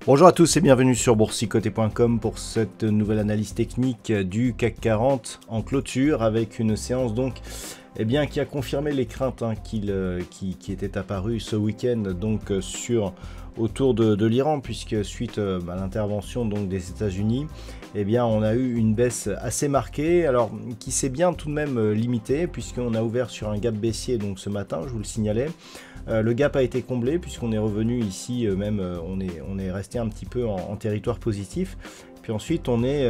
Bonjour à tous et bienvenue sur boursicoté.com pour cette nouvelle analyse technique du CAC 40 en clôture avec une séance donc qui a confirmé les craintes qui étaient apparues ce week-end donc autour de l'Iran, puisque suite à l'intervention donc des États-Unis, on a eu une baisse assez marquée, alors qui s'est bien tout de même limitée puisqu'on a ouvert sur un gap baissier donc ce matin, je vous le signalais. Le gap a été comblé puisqu'on est revenu ici, on est resté un petit peu en territoire positif. Puis ensuite on est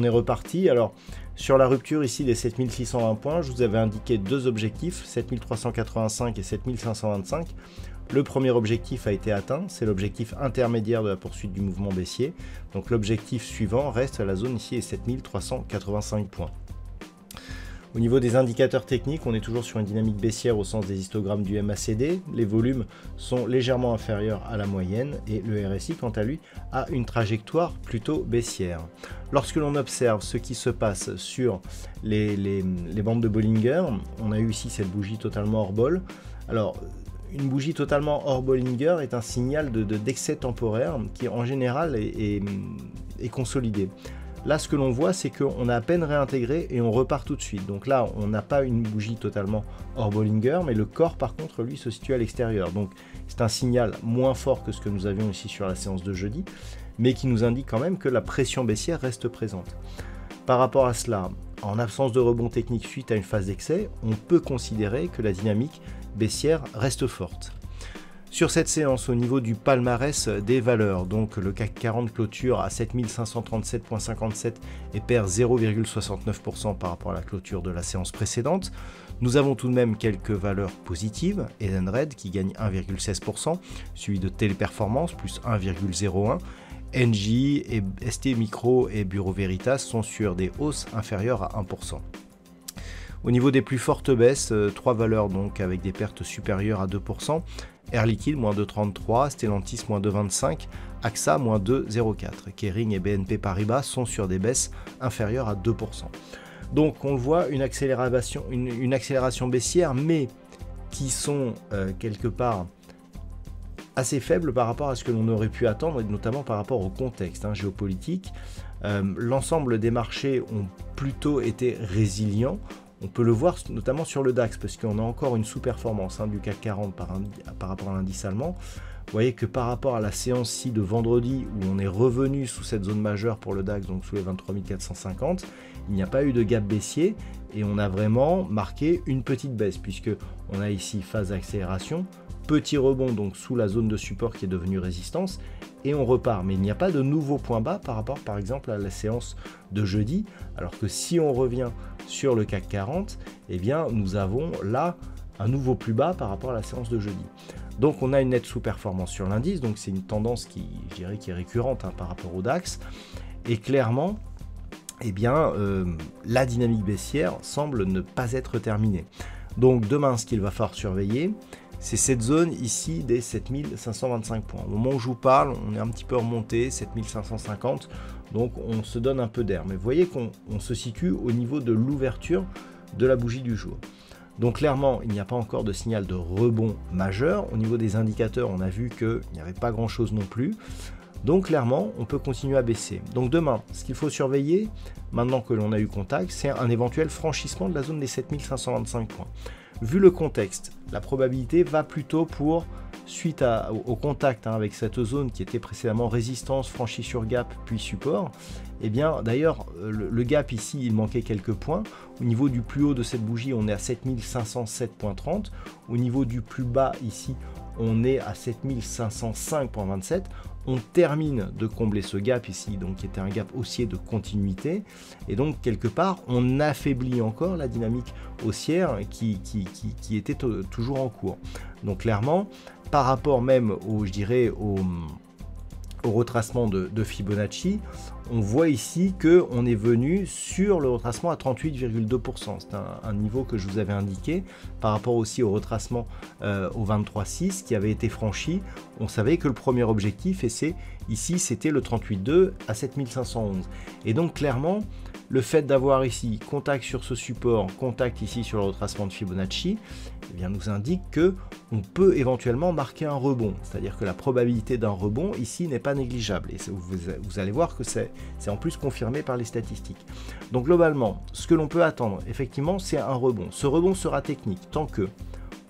reparti. Alors sur la rupture ici des 7620 points, je vous avais indiqué deux objectifs, 7385 et 7525. Le premier objectif a été atteint, c'est l'objectif intermédiaire de la poursuite du mouvement baissier. Donc l'objectif suivant reste à la zone ici est 7385 points. Au niveau des indicateurs techniques, on est toujours sur une dynamique baissière au sens des histogrammes du MACD. Les volumes sont légèrement inférieurs à la moyenne et le RSI, quant à lui, a une trajectoire plutôt baissière. Lorsque l'on observe ce qui se passe sur les bandes de Bollinger, on a eu ici cette bougie totalement hors bol. Alors, une bougie totalement hors Bollinger est un signal d'excès temporaire qui, en général, est consolidé. Là, ce que l'on voit, c'est qu'on a à peine réintégré et on repart tout de suite. Donc là, on n'a pas une bougie totalement hors Bollinger, mais le corps, par contre, lui, se situe à l'extérieur. Donc, c'est un signal moins fort que ce que nous avions ici sur la séance de jeudi, mais qui nous indique quand même que la pression baissière reste présente. Par rapport à cela, en absence de rebond technique suite à une phase d'excès, on peut considérer que la dynamique baissière reste forte. Sur cette séance, au niveau du palmarès des valeurs, donc le CAC 40 clôture à 7537,57 et perd 0,69% par rapport à la clôture de la séance précédente. Nous avons tout de même quelques valeurs positives, Edenred qui gagne 1,16%, suivi de Téléperformance plus 1,01%, Engie et ST Micro et Bureau Veritas sont sur des hausses inférieures à 1%. Au niveau des plus fortes baisses, trois valeurs donc avec des pertes supérieures à 2%, Air Liquide, moins 2,33, Stellantis, moins 2,25, AXA, moins 2,04. Kering et BNP Paribas sont sur des baisses inférieures à 2%. Donc on le voit, une accélération baissière, mais qui sont quelque part assez faibles par rapport à ce que l'on aurait pu attendre, et notamment par rapport au contexte géopolitique. L'ensemble des marchés ont plutôt été résilients. On peut le voir notamment sur le DAX, parce qu'on a encore une sous-performance du CAC 40 par rapport à l'indice allemand. Vous voyez que par rapport à la séance-ci de vendredi, où on est revenu sous cette zone majeure pour le DAX, donc sous les 23 450, il n'y a pas eu de gap baissier, et on a vraiment marqué une petite baisse, puisqu'on a ici phase d'accélération, petit rebond donc sous la zone de support qui est devenue résistance, et on repart. Mais il n'y a pas de nouveau point bas par rapport par exemple à la séance de jeudi, alors que si on revient sur le CAC 40, nous avons là un nouveau plus bas par rapport à la séance de jeudi. Donc on a une nette sous-performance sur l'indice, donc c'est une tendance qui est récurrente par rapport au DAX, et clairement, la dynamique baissière semble ne pas être terminée. Donc demain, ce qu'il va falloir surveiller, c'est cette zone ici des 7525 points. Au moment où je vous parle, on est un petit peu remonté, 7550, donc on se donne un peu d'air. Mais vous voyez qu'on se situe au niveau de l'ouverture de la bougie du jour. Donc clairement, il n'y a pas encore de signal de rebond majeur. Au niveau des indicateurs, on a vu qu'il n'y avait pas grand-chose non plus. Donc clairement, on peut continuer à baisser. Donc demain, ce qu'il faut surveiller, maintenant que l'on a eu contact, c'est un éventuel franchissement de la zone des 7525 points. Vu le contexte, la probabilité va plutôt pour, suite au contact avec cette zone qui était précédemment résistance, franchie sur gap, puis support, d'ailleurs, le gap ici, il manquait quelques points. Au niveau du plus haut de cette bougie, on est à 7507,30. Au niveau du plus bas ici, on est à 7505,27. On termine de combler ce gap ici, donc qui était un gap haussier de continuité, et donc quelque part on affaiblit encore la dynamique haussière qui était toujours en cours. Donc clairement, par rapport même au retracement de Fibonacci, on voit ici qu'on est venu sur le retracement à 38,2%. C'est un niveau que je vous avais indiqué par rapport aussi au retracement au 23,6 qui avait été franchi. On savait que le premier objectif, et ici c'était le 38,2 à 7511. Et donc clairement, le fait d'avoir ici contact sur ce support, contact ici sur le retracement de Fibonacci, eh bien, nous indique que on peut éventuellement marquer un rebond. C'est-à-dire que la probabilité d'un rebond ici n'est pas négligeable. Et vous allez voir que c'est en plus confirmé par les statistiques. Donc globalement, ce que l'on peut attendre, effectivement, c'est un rebond. Ce rebond sera technique tant que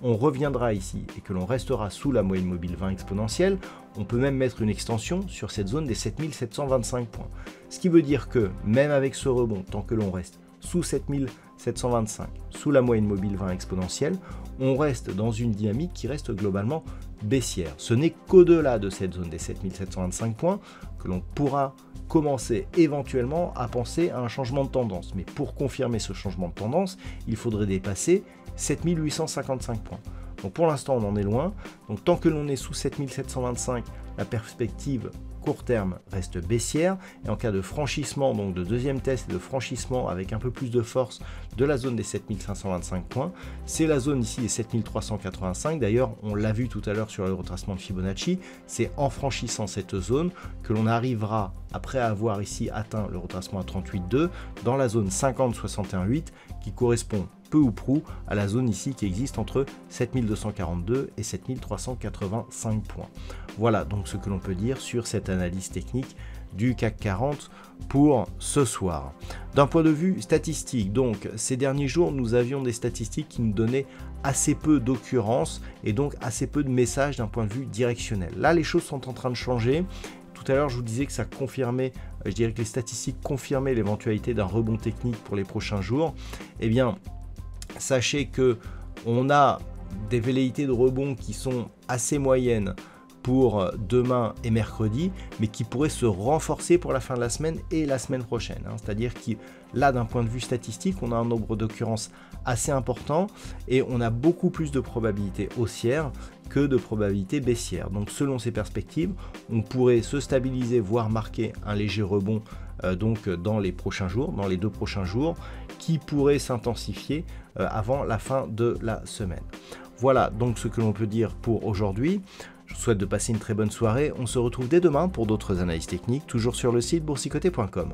on reviendra ici et que l'on restera sous la moyenne mobile 20 exponentielle. On peut même mettre une extension sur cette zone des 7725 points. Ce qui veut dire que même avec ce rebond, tant que l'on reste sous 7725, sous la moyenne mobile 20 exponentielle, on reste dans une dynamique qui reste globalement baissière. Ce n'est qu'au-delà de cette zone des 7725 points que l'on pourra commencer éventuellement à penser à un changement de tendance. Mais pour confirmer ce changement de tendance, il faudrait dépasser 7855 points. Donc pour l'instant, on en est loin. Donc tant que l'on est sous 7725, la perspective court terme reste baissière. Et en cas de franchissement, donc de deuxième test et de franchissement avec un peu plus de force de la zone des 7525 points, c'est la zone ici des 7385. D'ailleurs, on l'a vu tout à l'heure sur le retracement de Fibonacci, c'est en franchissant cette zone que l'on arrivera, après avoir ici atteint le retracement à 38,2, dans la zone 50-61,8 qui correspond peu ou prou à la zone ici qui existe entre 7242 et 7385 points. Voilà donc ce que l'on peut dire sur cette analyse technique du CAC 40 pour ce soir. D'un point de vue statistique, donc ces derniers jours nous avions des statistiques qui nous donnaient assez peu d'occurrences et donc assez peu de messages d'un point de vue directionnel. Là les choses sont en train de changer. Tout à l'heure, je vous disais que ça confirmait, je dirais que les statistiques confirmaient l'éventualité d'un rebond technique pour les prochains jours. Eh bien, sachez que on a des velléités de rebond qui sont assez moyennes pour demain et mercredi, mais qui pourraient se renforcer pour la fin de la semaine et la semaine prochaine. C'est-à-dire que là, d'un point de vue statistique, on a un nombre d'occurrences assez important et on a beaucoup plus de probabilités haussières que de probabilités baissières. Donc selon ces perspectives, on pourrait se stabiliser, voire marquer un léger rebond donc dans les prochains jours, dans les 2 prochains jours, qui pourrait s'intensifier avant la fin de la semaine. Voilà donc ce que l'on peut dire pour aujourd'hui. Je vous souhaite de passer une très bonne soirée. On se retrouve dès demain pour d'autres analyses techniques, toujours sur le site boursicoté.com.